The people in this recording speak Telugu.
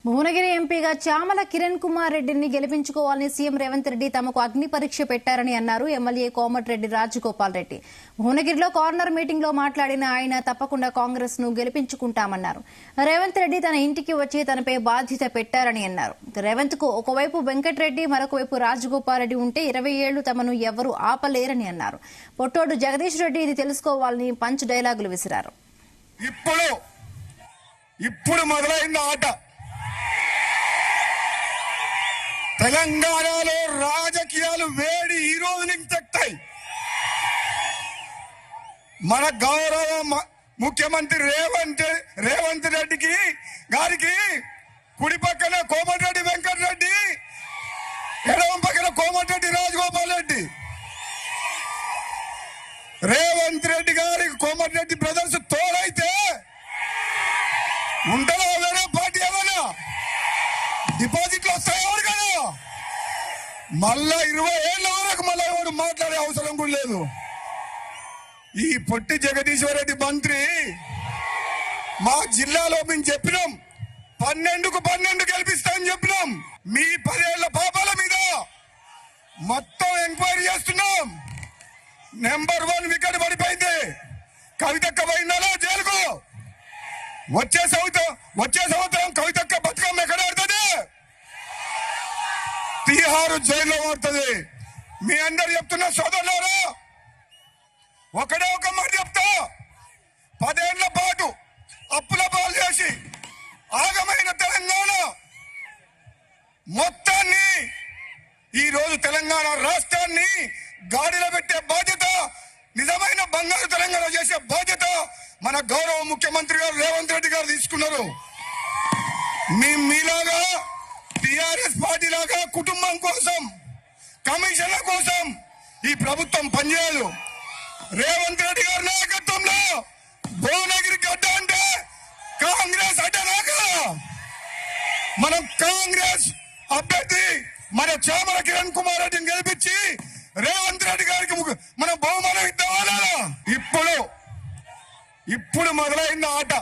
భువనగిరి ఎంపీగా చామల కిరణ్ కుమార్ రెడ్డిని గెలిపించుకోవాలని సీఎం రేవంత్ రెడ్డి తమకు అగ్ని పరీక్ష పెట్టారని అన్నారు ఎమ్మెల్యే కోమటిరెడ్డి రాజగోపాల్ రెడ్డి. భువనగిరిలో కార్నర్ మీటింగ్ లో మాట్లాడిన ఆయన తప్పకుండా కాంగ్రెస్ ను గెలిపించుకుంటామన్నారు. రేవంత్ రెడ్డి తన ఇంటికి వచ్చి తనపై బాధ్యత పెట్టారని అన్నారు. రేవంత్ కు ఒకవైపు వెంకటరెడ్డి మరొక వైపు రాజగోపాల్ రెడ్డి ఉంటే 20 ఏళ్లు తమను ఎవరూ ఆపలేరని అన్నారు. పొట్టోడు జగదీష్ రెడ్డి ఇది తెలుసుకోవాలని పంచ్ డైలాగులు విసిరారు. ఇప్పుడు మొదలైన ఆట తెలంగాణలో రాజకీయాలు వేడి ఈ రోజు నుంచి తెక్తాయి. మన గౌరవ ముఖ్యమంత్రి రేవంత్ రెడ్డికి గారికి కుడి పక్కన కోమటిరెడ్డి వెంకటరెడ్డి, ఎడమ పక్కన కోమటిరెడ్డి రాజగోపాల్ రెడ్డి. రేవంత్ రెడ్డి గారికి కోమటిరెడ్డి బ్రదర్స్ తోడైతే ఉంటుందా వేరే పార్టీ? ఏమన్నా డిపాజిట్లు వస్తాయి ఎవరు కదా? మళ్ళా 20 ఏళ్ల వరకు మళ్ళా ఎవరు మాట్లాడే అవసరం కూడా లేదు. ఈ పొట్టి జగదీశ్వర్ రెడ్డి మంత్రి మా జిల్లాలో మేము చెప్పినాం 12కు 12 గెలిపిస్తామని చెప్పినాం. మీ 10 ఏళ్ల పాపాల మీద మొత్తం ఎంక్వైరీ చేస్తున్నాం. నెంబర్ 1 వికెట్ పడిపోయింది. కవితక్క పోయిందా జైలుకు? వచ్చే సంవత్సరం కవితక్క బతుకమ్మ ఎక్కడ ఆడుతుంది? తీహారు జైల్లో పడుతుంది. మీ అందరు చెప్తున్న సోదరులారా, ఒకటే ఒక మాట చెప్తా. 10 ఏళ్ల పాటు అప్పుల పాలు చేసి ఆగమైన తెలంగాణ మొత్తాన్ని ఈ రోజు తెలంగాణ రాష్ట్రాన్ని గాడిలో పెట్టే బాధ్యత, నిజమైన బంగారు తెలంగాణ చేసే బాధ్యత మన గౌరవ ముఖ్యమంత్రి గారు రేవంత్ రెడ్డి గారు తీసుకున్నారు. మీలాగా టిఆర్ఎస్ పార్టీ లాగా కుటుంబం కోసం, కమిషన్ల కోసం ఈ ప్రభుత్వం పనిచేయదు. రేవంత్ రెడ్డి గారి నాయకత్వంలో భువనగిరి గడ్డ అంటే కాంగ్రెస్ అడ్డరాక మనం కాంగ్రెస్ అభ్యర్థి మన చామల కిరణ్ కుమార్ రెడ్డిని గెలిపించి రేవంత్ రెడ్డి గారికి మనం బహుమానం ఇద్దామా? ఇప్పుడు మొదలైన ఆట.